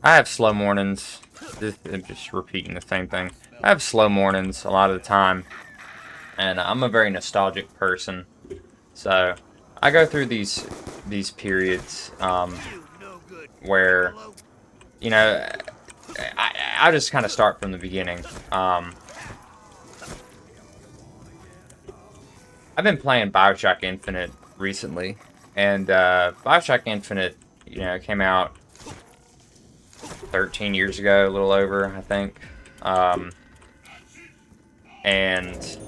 I have slow mornings. I'm just repeating the same thing. I have slow mornings a lot of the time, and I'm a very nostalgic person. So I go through these periods where you know I just kind of start from the beginning. I've been playing BioShock Infinite recently, and BioShock Infinite, came out 13 years ago, a little over, I think. Um, and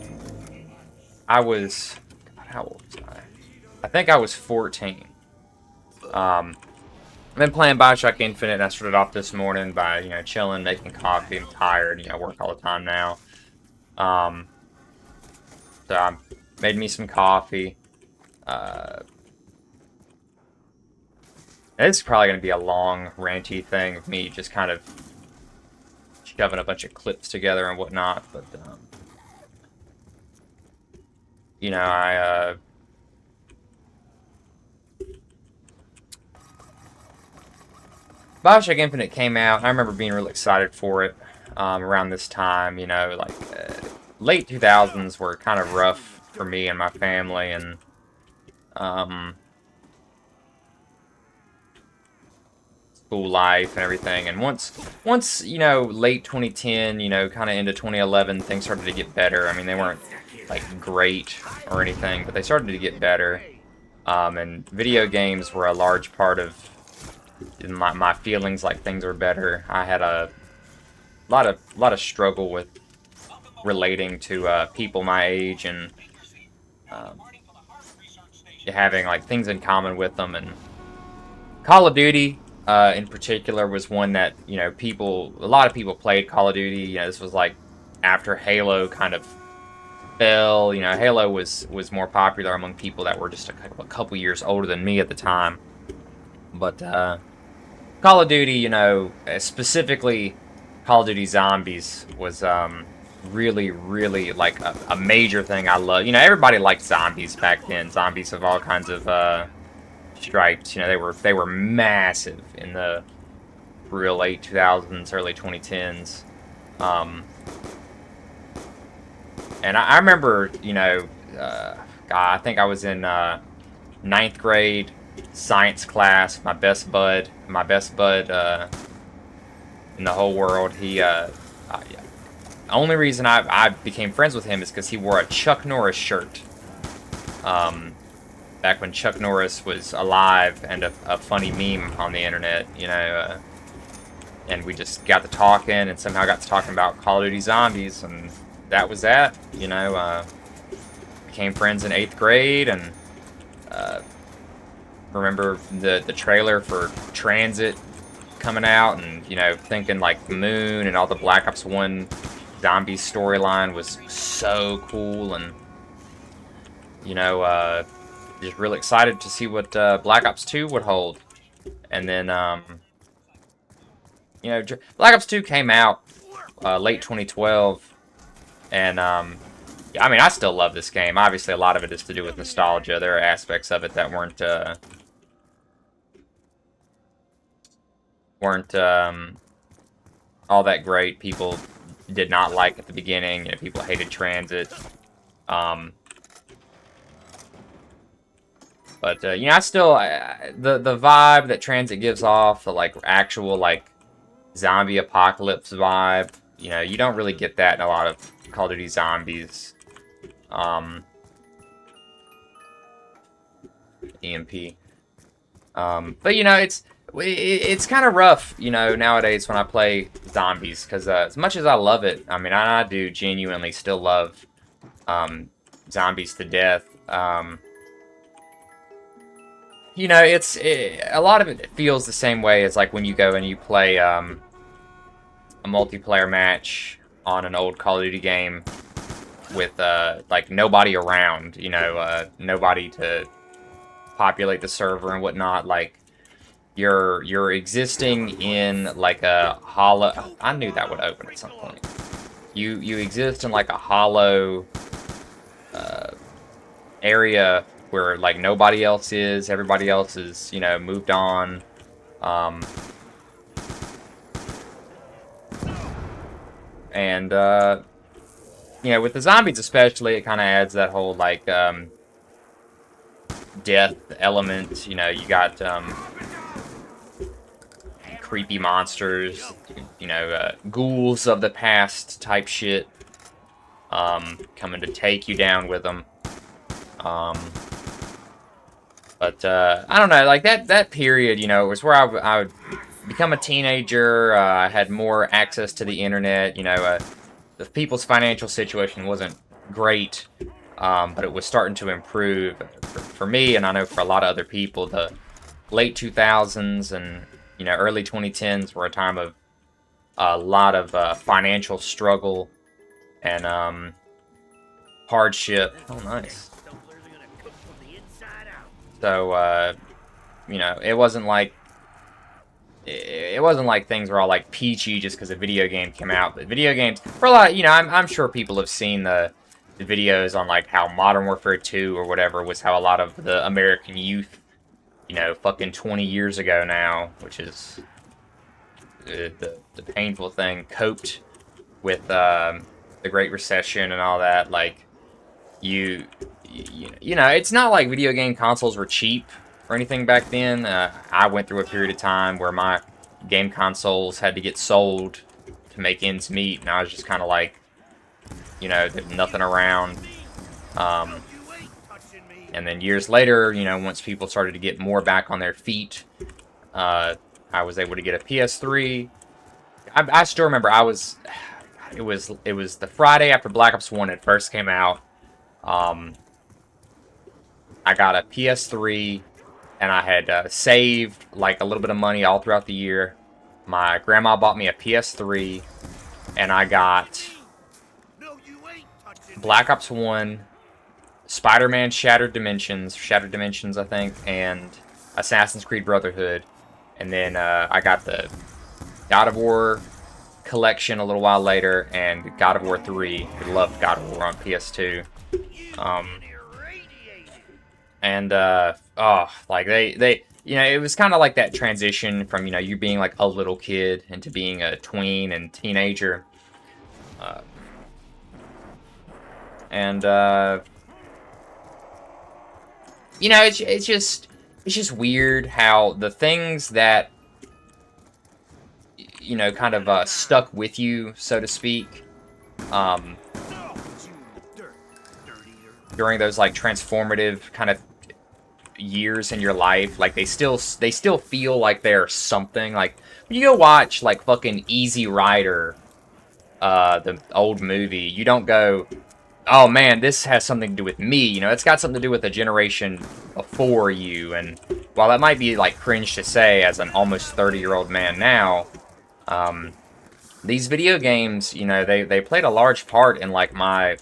I was, God, how old was I? I think I was 14. I've been playing BioShock Infinite, and I started off this morning by, chilling, making coffee. I'm tired, I work all the time now. Um, so I made me some coffee. Uh, it's probably going to be a long, ranty thing of me just kind of shoving a bunch of clips together and whatnot, but, I BioShock Infinite came out. I remember being really excited for it around this time. Late 2000s were kind of rough for me and my family, and um, school life and everything. And once late 2010, kind of into 2011, things started to get better. I mean, they weren't like great or anything, but they started to get better. And video games were a large part of my feelings like things were better. I had a lot of struggle with relating to people my age and um, having like things in common with them. And Call of Duty, in particular, was one that a lot of people played Call of Duty. This was like after Halo kind of fell. Halo was more popular among people that were just a couple years older than me at the time. But Call of Duty, specifically Call of Duty Zombies was really, really like a major thing I love. Everybody liked zombies back then. Zombies of all kinds of stripes. They were massive in the real late 2000s, early 2010s. Um, and I remember, God, I think I was in ninth grade science class. My best bud in the whole world. Only reason I became friends with him is because he wore a Chuck Norris shirt. Um, Back when Chuck Norris was alive and a funny meme on the internet, and we just got to talking and somehow got to talking about Call of Duty Zombies, and that was that. Became friends in 8th grade, and remember the trailer for Transit coming out, and thinking like the moon and all the Black Ops 1 zombie storyline was so cool, and just really excited to see what Black Ops 2 would hold. And then Black Ops 2 came out late 2012, and yeah, I mean, I still love this game. Obviously, a lot of it is to do with nostalgia. There are aspects of it that weren't all that great. People did not like at the beginning. People hated Transit. Um, but I still the vibe that Transit gives off, the like actual like zombie apocalypse vibe. You don't really get that in a lot of Call of Duty Zombies. EMP. But it's kind of rough, nowadays when I play zombies, because as much as I love it, I mean, I do genuinely still love zombies to death. A lot of it feels the same way as like when you go and you play a multiplayer match on an old Call of Duty game with like nobody around, nobody to populate the server and whatnot. Like you're existing in like a hollow. I knew that would open at some point. You exist in like a hollow area where like nobody else is. Everybody else is moved on. Um, And you know, with the zombies especially, it kind of adds that whole like death element. You know, you got creepy monsters, you know, ghouls of the past type shit, coming to take you down with them. But I don't know, like that period, you know, was where I would become a teenager. I had more access to the internet. You know, the people's financial situation wasn't great, but it was starting to improve for me, and I know for a lot of other people. The late 2000s and, you know, early 2010s were a time of a lot of financial struggle and hardship. Oh, nice. So, you know, it wasn't like things were all like peachy just because a video game came out. But video games, for a lot, you know, I'm sure people have seen the videos on like how Modern Warfare 2 or whatever was how a lot of the American youth, you know, fucking 20 years ago now, which is the painful thing, coped with the Great Recession and all that. Like, you know, it's not like video game consoles were cheap or anything back then. I went through a period of time where my game consoles had to get sold to make ends meet, and I was just kind of like, you know, there's nothing around. And then years later, you know, once people started to get more back on their feet, I was able to get a PS3. I still remember it was the Friday after Black Ops 1 had first came out. I got a PS3, and I had saved like a little bit of money all throughout the year. My grandma bought me a PS3, and I got Black Ops 1, Spider-Man Shattered Dimensions, I think, and Assassin's Creed Brotherhood. And then I got the God of War collection a little while later, and God of War 3. I loved God of War on PS2. Like they, you know, it was kind of like that transition from, you know, you being like a little kid into being a tween and teenager. You know, it's just weird how the things that, you know, kind of stuck with you, so to speak, during those like transformative kind of years in your life, like they still feel like they're something. Like when you go watch like fucking Easy Rider, the old movie, you don't go, oh man, this has something to do with me. You know, it's got something to do with a generation before you. And while that might be like cringe to say as an almost 30-year-old man now, these video games, you know, they played a large part in like my,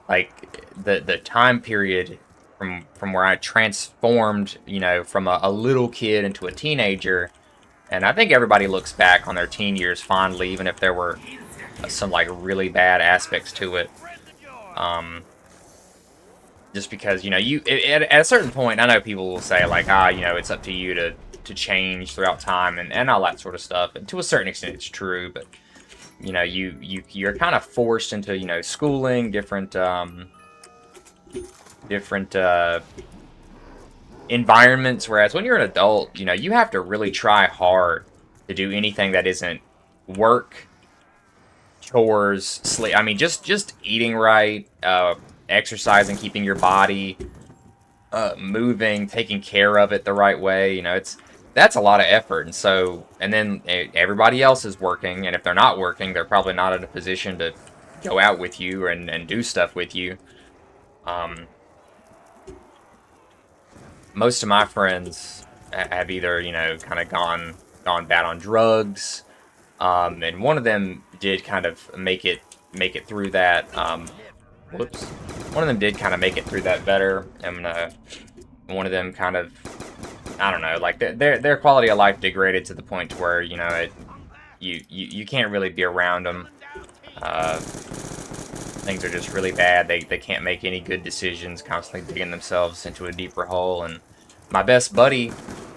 like the time period from where I transformed, you know, from a little kid into a teenager. And I think everybody looks back on their teen years fondly, even if there were some like really bad aspects to it. Just because, you know, at a certain point, I know people will say like, you know, it's up to you to change throughout time and all that sort of stuff. And to a certain extent, it's true. But you know, you're kind of forced into, you know, schooling, different environments. Whereas when you're an adult, you know, you have to really try hard to do anything that isn't work, chores, sleep. I mean, just eating right, exercising, keeping your body moving, taking care of it the right way. You know, that's a lot of effort. And so, and then everybody else is working, and if they're not working, they're probably not in a position to go out with you and do stuff with you. Most of my friends have either, you know, kind of gone bad on drugs, and one of them did kind of make it through that. Whoops. One of them did kind of make it through that better, and one of them kind of, I don't know, like their quality of life degraded to the point to where, you know, you can't really be around them. Things are just really bad. They can't make any good decisions, constantly digging themselves into a deeper hole. And my best buddy,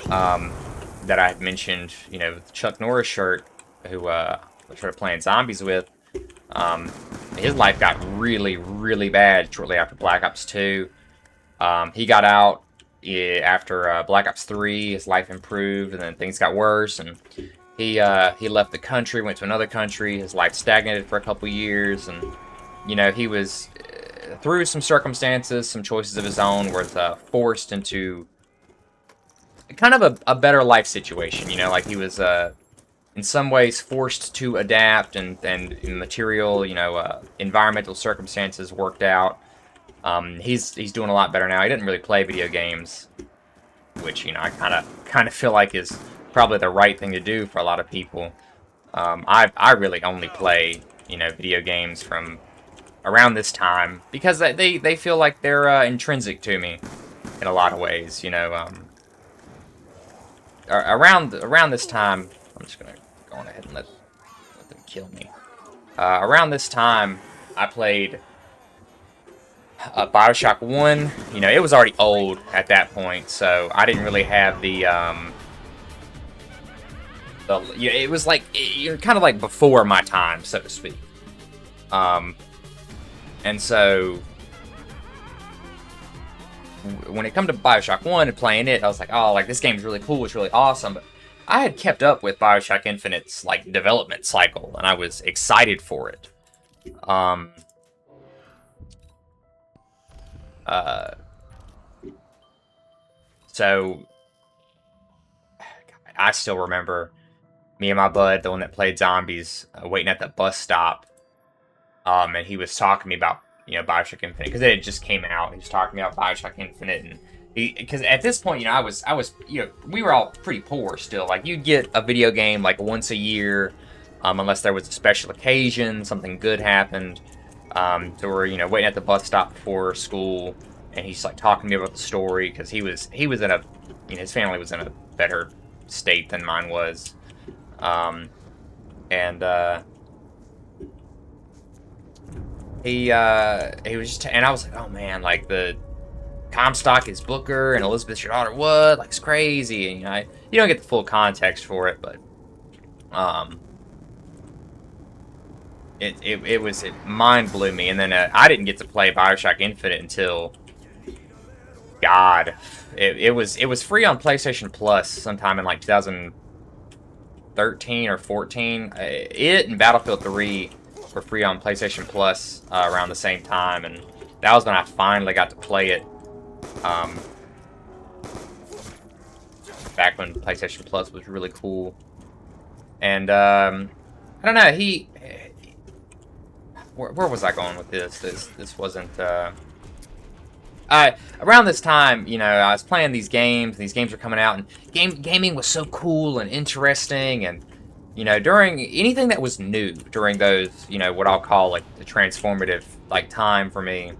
that I had mentioned, you know, with the Chuck Norris shirt, who I started playing zombies with, His life got really, really bad shortly after Black Ops 2. He got out after Black Ops 3. His life improved, and then things got worse, and he left the country, went to another country. His life stagnated for a couple years, and he was through some circumstances, some choices of his own, was forced into kind of a better life situation. Like he was in some ways forced to adapt, and material, environmental circumstances worked out. He's doing a lot better now. He didn't really play video games, which I kind of feel like is probably the right thing to do for a lot of people. I really only play video games from around this time because they feel like they're intrinsic to me in a lot of ways. Around this time, I'm just gonna go on ahead and let them kill me. Around this time, I played BioShock 1. It was already old at that point, so I didn't really have it was like kind of like before my time, so to speak. And so when it come to BioShock 1 and playing it, I was like, oh, like this game's really cool, it's really awesome. But I had kept up with BioShock Infinite's like development cycle, and I was excited for it. So I still remember me and my bud, the one that played zombies, waiting at the bus stop. And he was talking to me about, BioShock Infinite, because it had just came out. He was talking to me about BioShock Infinite, and because at this point, I was, we were all pretty poor still. Like, you'd get a video game like once a year, unless there was a special occasion, something good happened. So we're, waiting at the bus stop before school, and he's like talking to me about the story, because he was in a, his family was in a better state than mine was. He was just, and I was like, oh man, like the Comstock is Booker and Elizabeth's your daughter, what? Like, it's crazy. And you don't get the full context for it, but it mind blew me. And then I didn't get to play BioShock Infinite until, God, it was free on PlayStation Plus sometime in like 2013 or 14. It and Battlefield 3 were free on PlayStation Plus around the same time, and that was when I finally got to play it. Back when PlayStation Plus was really cool. And I don't know, where was I going with this? This wasn't around this time, I was playing these games, and these games were coming out, and gaming was so cool and interesting, and during anything that was new during those, what I'll call like the transformative like time for me,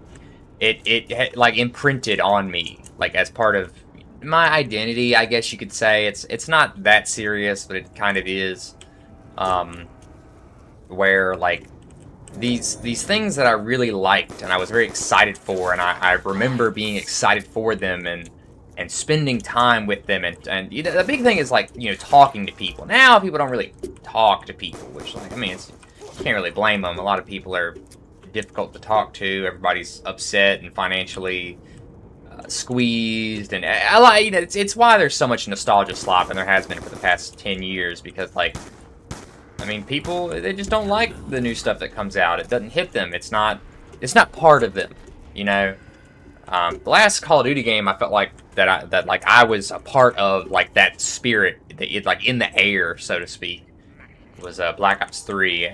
it like imprinted on me like as part of my identity, I guess you could say. It's not that serious, but it kind of is. Where like these things that I really liked and I was very excited for, and I remember being excited for them and spending time with them, and the big thing is like talking to people. Now people don't really talk to people, which like you can't really blame them. A lot of people are difficult to talk to. Everybody's upset and financially squeezed, and it's why there's so much nostalgia slop, and there has been for the past 10 years, because like people, they just don't like the new stuff that comes out. It doesn't hit them. It's not part of them, The last Call of Duty game, I felt like that I was a part of like that spirit, that like in the air, so to speak, was Black Ops 3.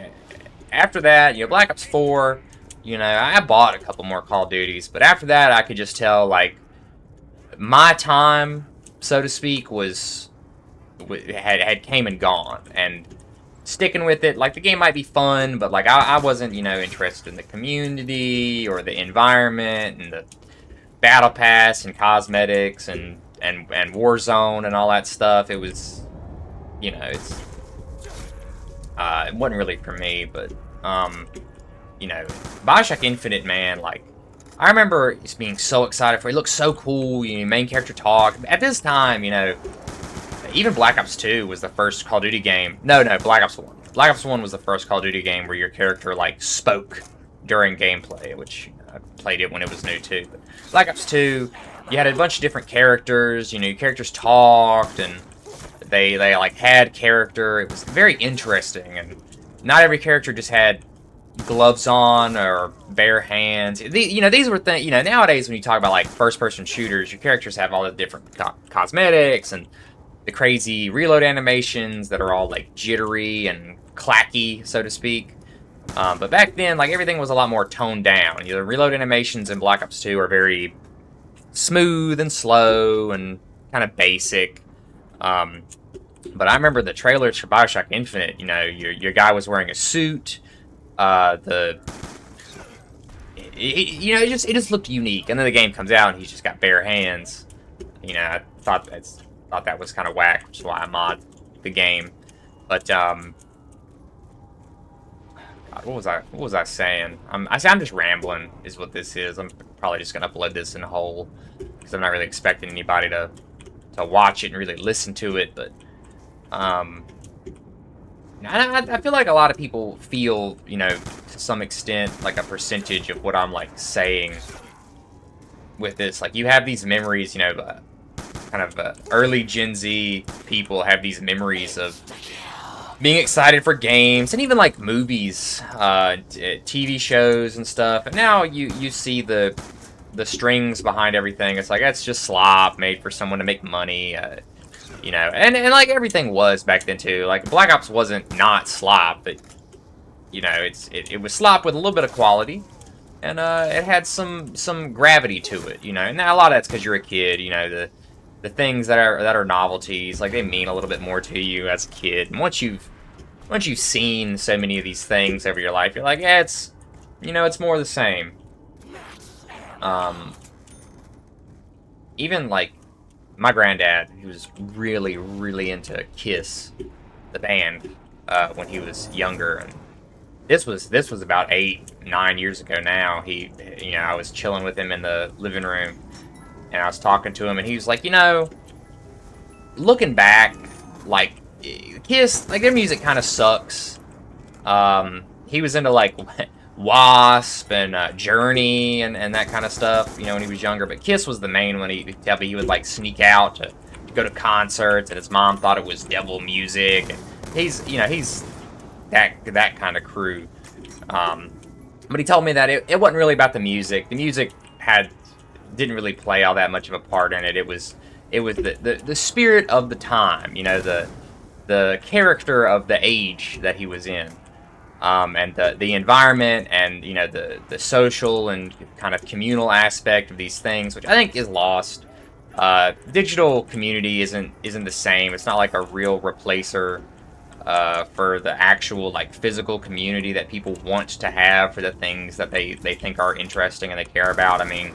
After that, Black Ops 4, I bought a couple more Call of Duties, but after that, I could just tell like my time, so to speak, had came and gone, and sticking with it, like the game might be fun, but like I wasn't interested in the community or the environment and the battle pass and cosmetics and Warzone and all that stuff. It was it wasn't really for me. But BioShock Infinite, man, like I remember just being so excited for it. It looked so cool. Main character talk. At this time, even Black Ops 2 was the first Call of Duty game. No, Black Ops 1. Black Ops 1 was the first Call of Duty game where your character, like, spoke during gameplay, which I played it when it was new, too. But Black Ops 2, you had a bunch of different characters, you know, your characters talked, and they like, had character. It was very interesting, and not every character just had gloves on or bare hands. You know, these were things, you know, nowadays when you talk about, like, first-person shooters, your characters have all the different cosmetics and the crazy reload animations that are all, like, jittery and clacky, so to speak. But back then, like, everything was a lot more toned down. You know, the reload animations in Black Ops 2 are very smooth and slow and kind of basic. But I remember the trailers for BioShock Infinite, you know, your guy was wearing a suit. You know, it just looked unique. And then the game comes out and he's just got bare hands. You know, I thought that was kind of whack, which is why I mod the game. But God, what was I saying? I'm just rambling, is what this is. I'm probably just gonna upload this in whole because I'm not really expecting anybody to watch it and really listen to it. But I feel like a lot of people feel, you know, to some extent, like a percentage of what I'm, like, saying with this. Like, you have these memories, you know, kind of early Gen Z people have these memories of being excited for games, and even, like, movies, TV shows and stuff. And now you see the strings behind everything. It's like, that's just slop made for someone to make money. You know, and like everything was back then too. Like Black Ops wasn't not slop, but you know, it was slop with a little bit of quality, and it had some gravity to it. You know, and a lot of that's because you're a kid. You know, the things that are novelties, like they mean a little bit more to you as a kid. And once you've seen so many of these things over your life, you're like, yeah, it's, you know, it's more the same. Even like my granddad, he was really, really into Kiss, the band, when he was younger. And this was about 8-9 years ago now. You know, I was chilling with him in the living room, and I was talking to him, and he was like, you know, looking back, like, Kiss, like, their music kind of sucks. He was into, like, Wasp and Journey and that kind of stuff, you know, when he was younger. But Kiss was the main one. He'd tell me he would, like, sneak out to go to concerts, and his mom thought it was devil music. And he's, you know, he's that kind of crew. But he told me that it wasn't really about the music. The music didn't really play all that much of a part in it. It was the spirit of the time, you know, the character of the age that he was in. And the environment, and you know, the social and kind of communal aspect of these things, which I think is lost. Digital community isn't the same. It's not like a real replacer for the actual, like, physical community that people want to have for the things that they think are interesting and they care about. I mean,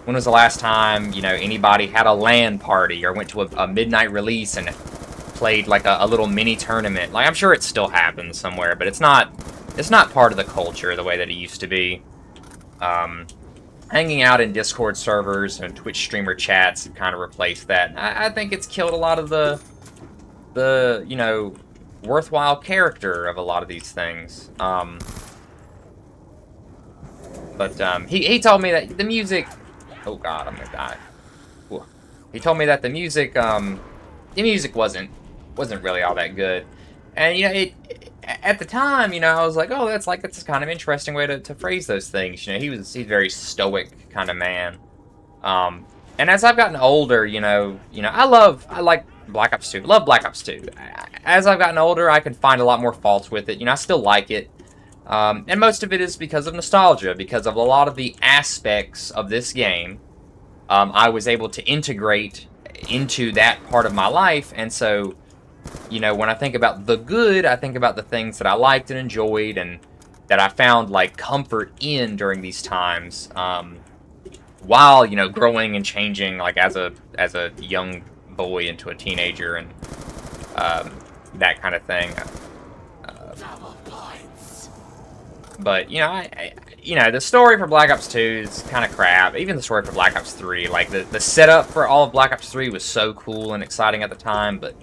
when was the last time, you know, anybody had a LAN party or went to a midnight release and played like a little mini tournament? Like, I'm sure it still happens somewhere, but it's not part of the culture the way that it used to be. Hanging out in Discord servers and Twitch streamer chats have kind of replaced that. I think it's killed a lot of the you know, worthwhile character of a lot of these things. He told me that the music, oh god, I'm gonna die. Ooh. He told me that the music wasn't really all that good. And, you know, at the time, you know, I was like, oh, that's kind of interesting way to phrase those things. You know, he's a very stoic kind of man. And as I've gotten older, you know, I like Black Ops 2. Love Black Ops 2. As I've gotten older, I can find a lot more faults with it. You know, I still like it. And most of it is because of nostalgia, because of a lot of the aspects of this game I was able to integrate into that part of my life. And so, you know, when I think about the good, I think about the things that I liked and enjoyed and that I found, like, comfort in during these times, while, you know, growing and changing, like, as a young boy into a teenager and that kind of thing. But, you know, you know, the story for Black Ops 2 is kind of crap. Even the story for Black Ops 3, like, the setup for all of Black Ops 3 was so cool and exciting at the time, but,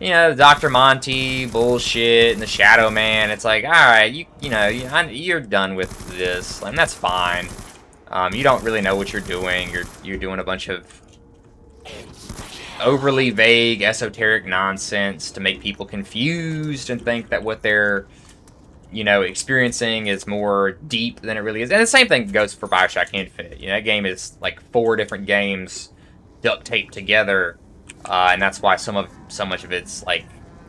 you know, Dr. Monty bullshit and the Shadow Man. It's like, all right, you're done with this, and that's fine. You don't really know what you're doing. You're doing a bunch of overly vague, esoteric nonsense to make people confused and think that what they're, experiencing is more deep than it really is. And the same thing goes for BioShock Infinite. You know, that game is like 4 different games duct taped together, and that's why so much of it's like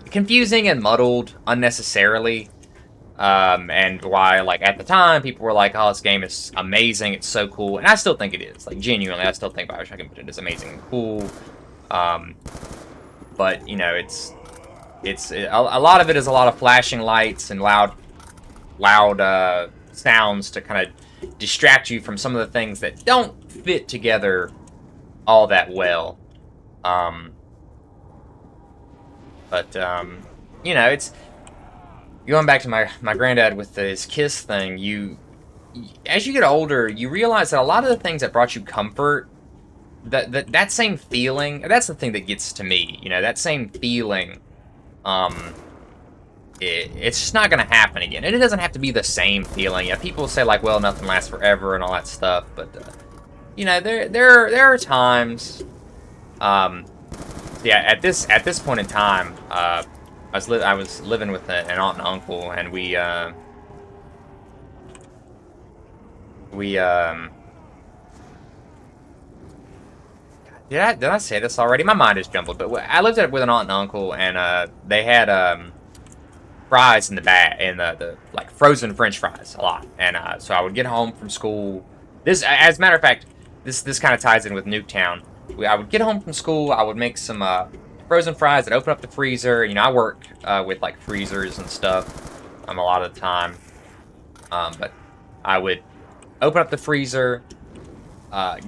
confusing and muddled unnecessarily. And why, like, at the time, people were like, oh, this game is amazing, it's so cool. And I still think it is. Like, genuinely, I still think BioShock Infinite is amazing and cool. But, you know, a lot of it is a lot of flashing lights and loud sounds to kind of distract you from some of the things that don't fit together all that well. You know, it's... Going back to my granddad with his kiss thing, as you get older, you realize that a lot of the things that brought you comfort, that same feeling, that's the thing that gets to me, you know, that same feeling, it's just not going to happen again. And it doesn't have to be the same feeling. Yeah, people say, like, well, nothing lasts forever and all that stuff, but, you know, there are times, yeah, at this point in time, I was living with an aunt and uncle, and did I say this already? My mind is jumbled, but I lived with an aunt and uncle, and they had fries in the like frozen French fries a lot, and so I would get home from school. This, as a matter of fact, this kind of ties in with Nuketown. I would get home from school. I would make some frozen fries. I'd open up the freezer. You know, I work with like freezers and stuff a lot of the time, but I would open up the freezer,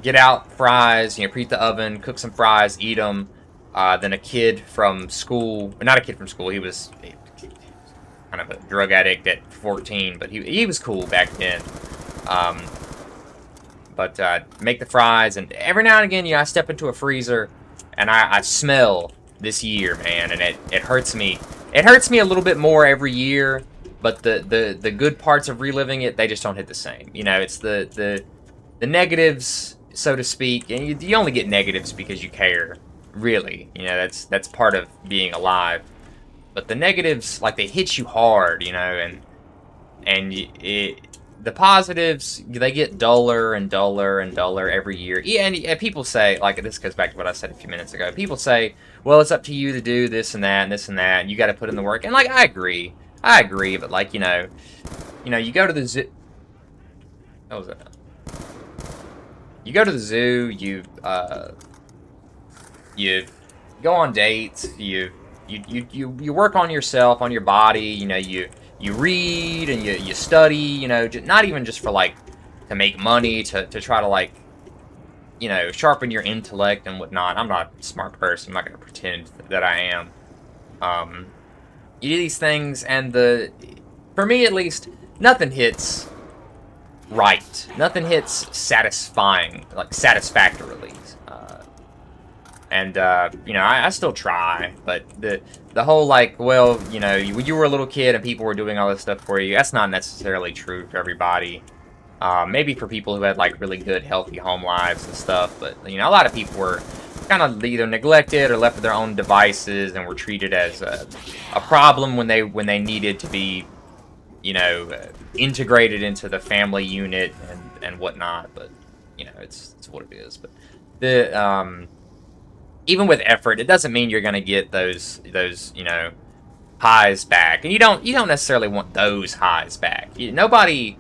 get out fries, you know, preheat the oven, cook some fries, eat them. Then a kid from school, not a kid from school, he was kind of a drug addict at 14, but he was cool back then. Make the fries, and every now and again, you know, I step into a freezer, and I smell this year, man, and it hurts me. It hurts me a little bit more every year, but the good parts of reliving it, they just don't hit the same. You know, it's the negatives, so to speak, and you only get negatives because you care, really. You know, that's part of being alive. But the negatives, like, they hit you hard, you know, and the positives, they get duller and duller and duller every year. Yeah, and people say, like, this goes back to what I said a few minutes ago. People say, well, it's up to you to do this and that and this and that, and you got to put in the work. And, like, I agree, but, like, you know, you go to the zoo. What was that? You go to the zoo. You go on dates. You work on yourself, on your body. You know, you read and you study, you know, not even just for, like, to make money, to try to, like, you know, sharpen your intellect and whatnot. I'm not a smart person. I'm not going to pretend that I am. You do these things, and for me at least, nothing hits right. Nothing hits satisfying, like, satisfactorily. You know, I still try, but the whole, like, well, you know, you were a little kid and people were doing all this stuff for you, that's not necessarily true for everybody. Maybe for people who had, like, really good, healthy home lives and stuff, but, you know, a lot of people were kind of either neglected or left with their own devices and were treated as a problem when they needed to be, you know, integrated into the family unit and whatnot. But, you know, it's what it is. But even with effort, it doesn't mean you're going to get those you know, highs back, and you don't necessarily want those highs back. Nobody,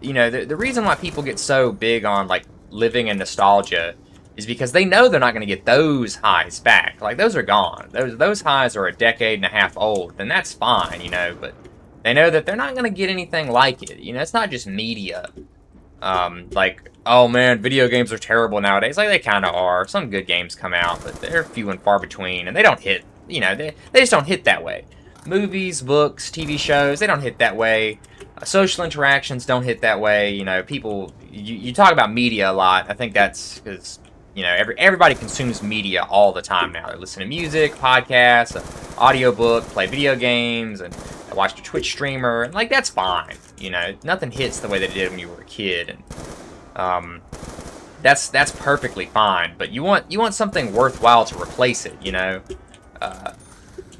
you know, the reason why people get so big on, like, living in nostalgia is because they know they're not going to get those highs back. Like, those are gone. Those highs are a decade and a half old, and that's fine, you know, but they know that they're not going to get anything like it. You know, it's not just media. Like, oh man, video games are terrible nowadays. Like, they kind of are. Some good games come out, but they're few and far between, and they don't hit, you know, they just don't hit that way. Movies, books, TV shows, they don't hit that way. Social interactions don't hit that way. You know, people, you talk about media a lot. I think that's because you know, everybody consumes media all the time now. They listen to music, podcasts, audiobook, play video games, and watch a Twitch streamer, and like that's fine. You know, nothing hits the way that it did when you were a kid, and that's perfectly fine. But you want something worthwhile to replace it. You know,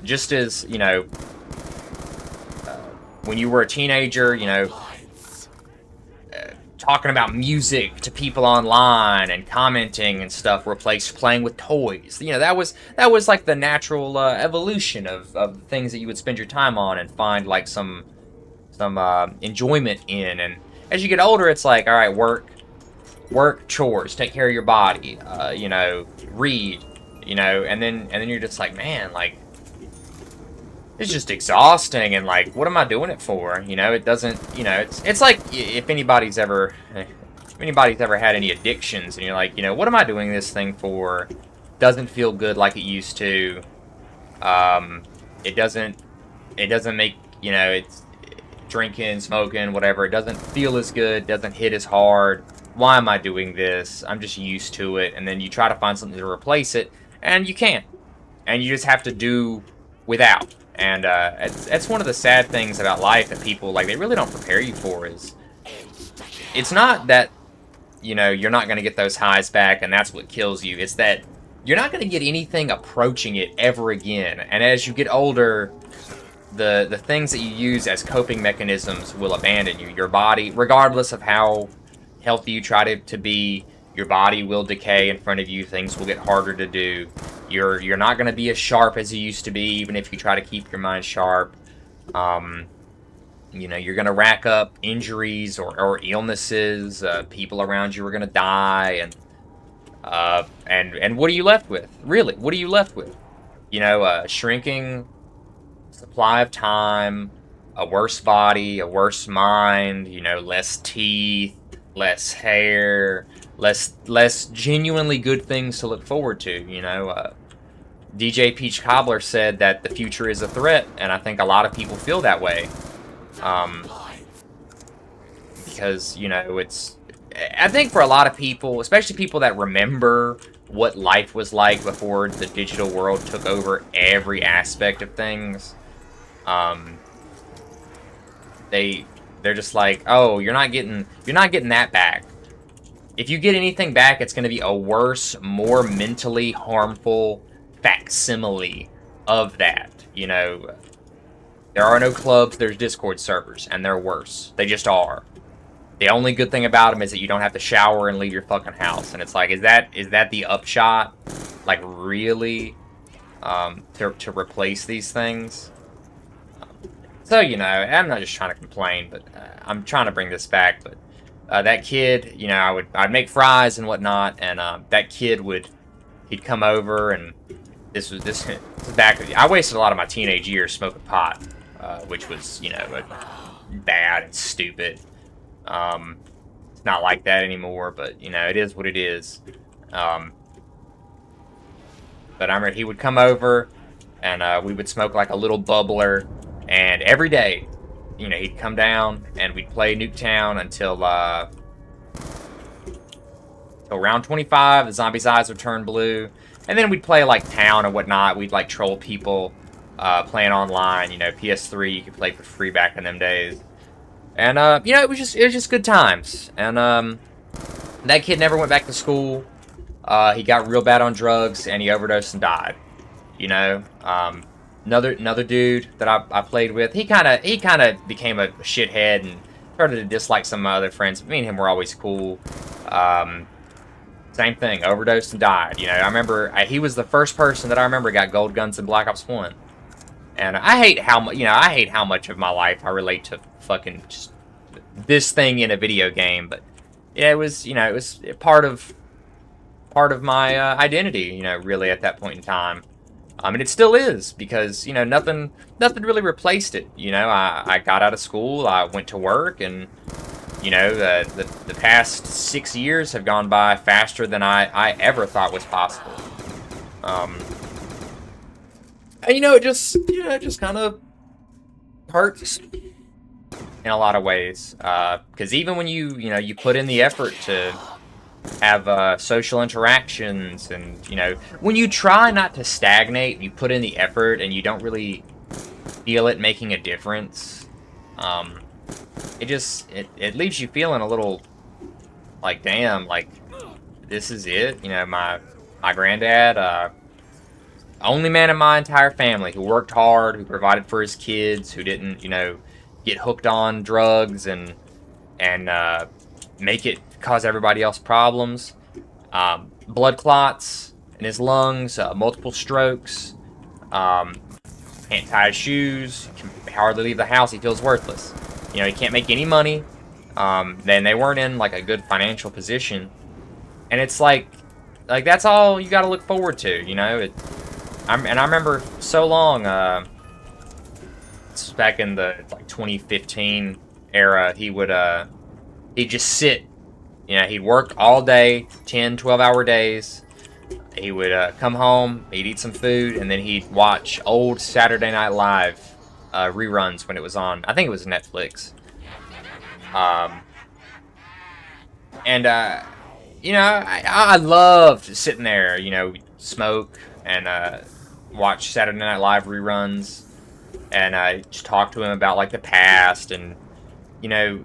just as you know, when you were a teenager, you know, talking about music to people online and commenting and stuff replaced playing with toys. You know, that was like the natural evolution of things that you would spend your time on and find like some enjoyment in. And as you get older, it's like, all right, work, chores, take care of your body, you know, read, you know, and then you're just like, man, like, it's just exhausting, and like, what am I doing it for? You know, it doesn't, you know, it's like if anybody's ever had any addictions, and you're like, you know, what am I doing this thing for? Doesn't feel good like it used to. It doesn't make, you know, it's drinking, smoking, whatever. It doesn't feel as good, doesn't hit as hard. Why am I doing this? I'm just used to it, and then you try to find something to replace it, and you can't, and you just have to do without. And it's one of the sad things about life that people, like, they really don't prepare you for. Is it's not that, you know, you're not going to get those highs back and that's what kills you. It's that you're not going to get anything approaching it ever again. And as you get older, the things that you use as coping mechanisms will abandon you. Your body, regardless of how healthy you try to be, your body will decay in front of you. Things will get harder to do. You're not going to be as sharp as you used to be, even if you try to keep your mind sharp. You know, you're going to rack up injuries or illnesses. People around you are going to die, and what are you left with? Really, what are you left with? You know, a shrinking supply of time, a worse body, a worse mind. You know, less teeth, less hair, less genuinely good things to look forward to. You know, DJ Peach Cobbler said that the future is a threat, and I think a lot of people feel that way. Because, you know, I think for a lot of people, especially people that remember what life was like before the digital world took over every aspect of things, they're just like, oh, you're not getting that back. If you get anything back, it's going to be a worse, more mentally harmful facsimile of that. You know, there are no clubs, there's Discord servers, and they're worse. They just are. The only good thing about them is that you don't have to shower and leave your fucking house. And it's like, is that the upshot? Like, really? To replace these things? So, you know, I'm not just trying to complain, but I'm trying to bring this back. But that kid, you know, I'd make fries and whatnot, and that kid he'd come over, and this was back. I wasted a lot of my teenage years smoking pot, which was, you know, bad and stupid. It's not like that anymore, but you know, it is what it is. But I remember he would come over, and we would smoke like a little bubbler, and every day, you know, he'd come down and we'd play Nuketown until round 25. The zombies' eyes would turn blue. And then we'd play, like, Town and whatnot. We'd, like, troll people playing online. You know, PS3, you could play for free back in them days. And, you know, it was just good times. And, that kid never went back to school. He got real bad on drugs, and he overdosed and died. You know, another dude that I played with, he kind of became a shithead and started to dislike some of my other friends. Me and him were always cool. Same thing, overdosed and died. You know, I remember he was the first person that I remember got gold guns in Black Ops 1. And I hate how much of my life I relate to fucking just this thing in a video game. But yeah, it was part of my identity. You know, really at that point in time. And it still is, because, you know, nothing really replaced it. You know, I got out of school, I went to work, and, you know, the past 6 years have gone by faster than I ever thought was possible. And, you know, it just kind of hurts in a lot of ways. Because even when you put in the effort to have social interactions, and you know, when you try not to stagnate, you put in the effort, and you don't really feel it making a difference. Um, it leaves you feeling a little like, damn, like this is it. You know, my granddad, only man in my entire family who worked hard, who provided for his kids, who didn't, you know, get hooked on drugs and make it cause everybody else problems. Blood clots in his lungs, multiple strokes. Um, can't tie his shoes. Can hardly leave the house. He feels worthless. You know, he can't make any money. Then they weren't in like a good financial position, and it's like that's all you got to look forward to. You know, and I remember so long. Back in the like 2015 era, he'd just sit. You know, he'd work all day, 10, 12-hour days. He would come home, he'd eat some food, and then he'd watch old Saturday Night Live reruns when it was on. I think it was Netflix. Um, and, you know, I loved sitting there, you know, smoke and watch Saturday Night Live reruns and just talk to him about, like, the past and, you know,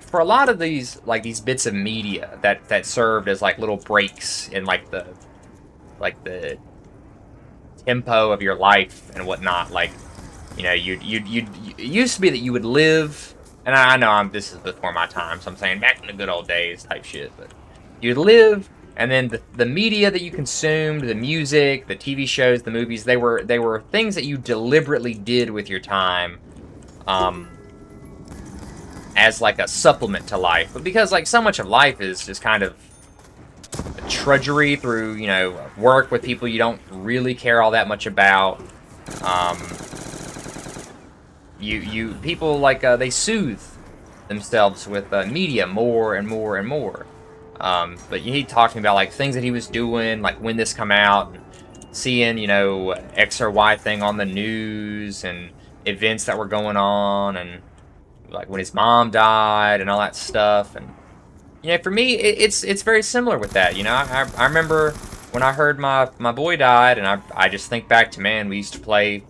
for a lot of these like these bits of media that served as like little breaks in like the tempo of your life and whatnot. Like, you know, it used to be that you would live, and I know this is before my time, so I'm saying back in the good old days type shit. But you'd live, and then the media that you consumed, the music, the TV shows, the movies, they were things that you deliberately did with your time. As like a supplement to life, but because like so much of life is just kind of a trudgery through, you know, work with people you don't really care all that much about. Um, you people like they soothe themselves with media more and more and more. But he talking about like things that he was doing, like when this come out, and seeing, you know, X or Y thing on the news and events that were going on, and like when his mom died and all that stuff. And you know, for me, it's very similar with that. You know, I remember when I heard my boy died, and I just think back to, man, we used to play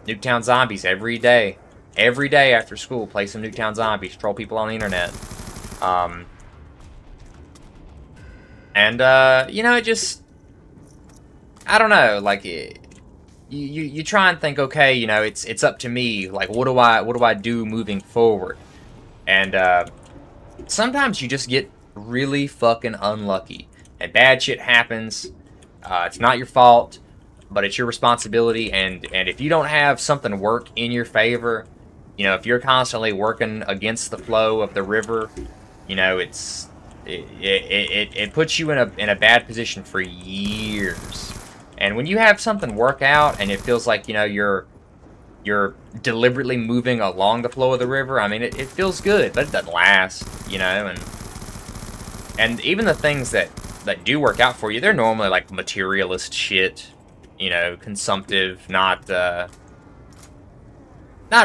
Nuketown Zombies every day after school. Play some Nuketown Zombies, troll people on the internet. You know, it just, I don't know, like you try and think, okay, you know, it's up to me. Like, what do I do moving forward? And sometimes you just get really fucking unlucky, and bad shit happens. It's not your fault, but it's your responsibility. And if you don't have something work in your favor, you know, if you're constantly working against the flow of the river, you know, it puts you in a bad position for years. And when you have something work out and it feels like, you know, you're deliberately moving along the flow of the river, I mean, it feels good, but it doesn't last, you know. And even the things that do work out for you, they're normally like materialist shit, you know, consumptive, not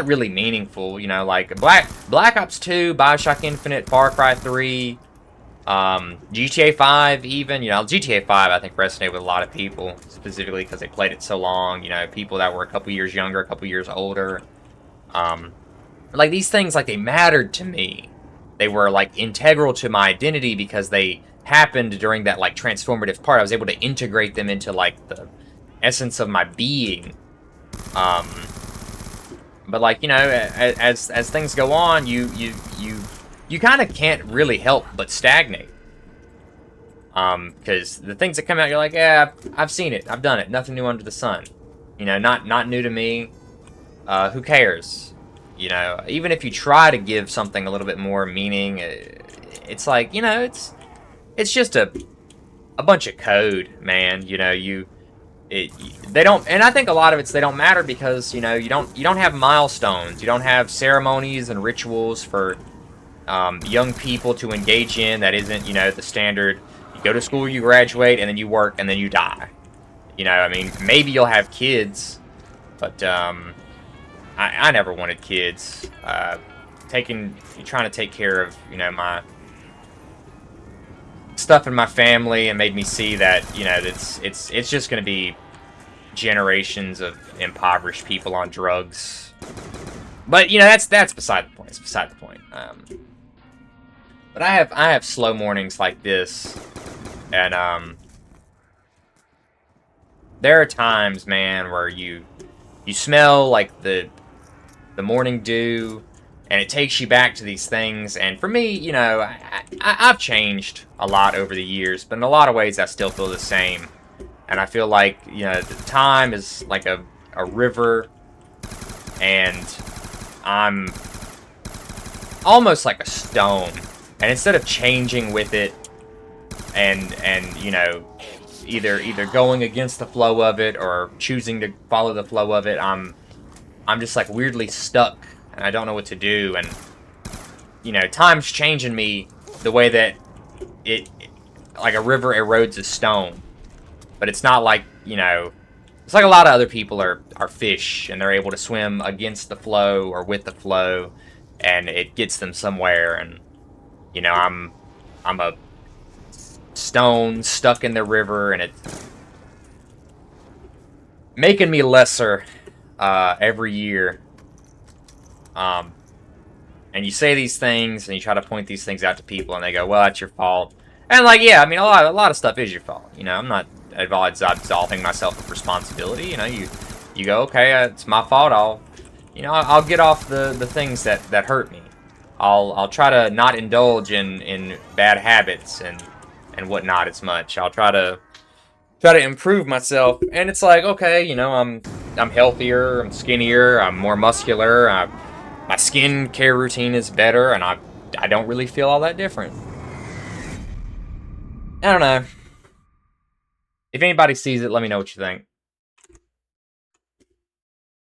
really meaningful, you know, like Black Ops 2, BioShock Infinite, Far Cry 3, GTA 5 even, you know, GTA 5 I think resonated with a lot of people, specifically because they played it so long, you know, people that were a couple years younger, a couple years older. Like these things, like they mattered to me. They were like integral to my identity because they happened during that like transformative part. I was able to integrate them into like the essence of my being. But like, you know, as things go on, you kind of can't really help but stagnate. Because the things that come out, you're like, yeah, I've seen it, I've done it, nothing new under the sun. You know, not new to me. Who cares? You know, even if you try to give something a little bit more meaning, it's like, you know, it's just a bunch of code, man. You know, they don't, and I think a lot of it's they don't matter because, you know, you don't have milestones, you don't have ceremonies and rituals for young people to engage in that isn't, you know, the standard. You go to school, you graduate, and then you work, and then you die. You know, I mean, maybe you'll have kids, but I never wanted kids. Trying to take care of, you know, my stuff in my family and made me see that, you know, it's just going to be generations of impoverished people on drugs. But, you know, that's beside the point. It's beside the point. But I have slow mornings like this, and there are times, man, where you smell like the morning dew, and it takes you back to these things. And for me, you know, I've changed a lot over the years, but in a lot of ways I still feel the same. And I feel like, you know, the time is like a river, and I'm almost like a stone. And instead of changing with it and you know, either going against the flow of it or choosing to follow the flow of it, I'm just like weirdly stuck, and I don't know what to do. And you know, time's changing me the way that it like a river erodes a stone. But it's not like, you know, it's like a lot of other people are fish, and they're able to swim against the flow or with the flow, and it gets them somewhere. And you know, I'm a stone stuck in the river, and it's making me lesser every year. And you say these things, and you try to point these things out to people, and they go, "Well, that's your fault." And like, yeah, I mean, a lot of stuff is your fault. You know, I'm not absolving myself of responsibility. You know, you go, okay, it's my fault. I'll get off the things that hurt me. I'll try to not indulge in bad habits and whatnot as much. I'll try to improve myself. And it's like, okay, you know, I'm healthier, I'm skinnier, I'm more muscular. My skin care routine is better, and I don't really feel all that different. I don't know. If anybody sees it, let me know what you think.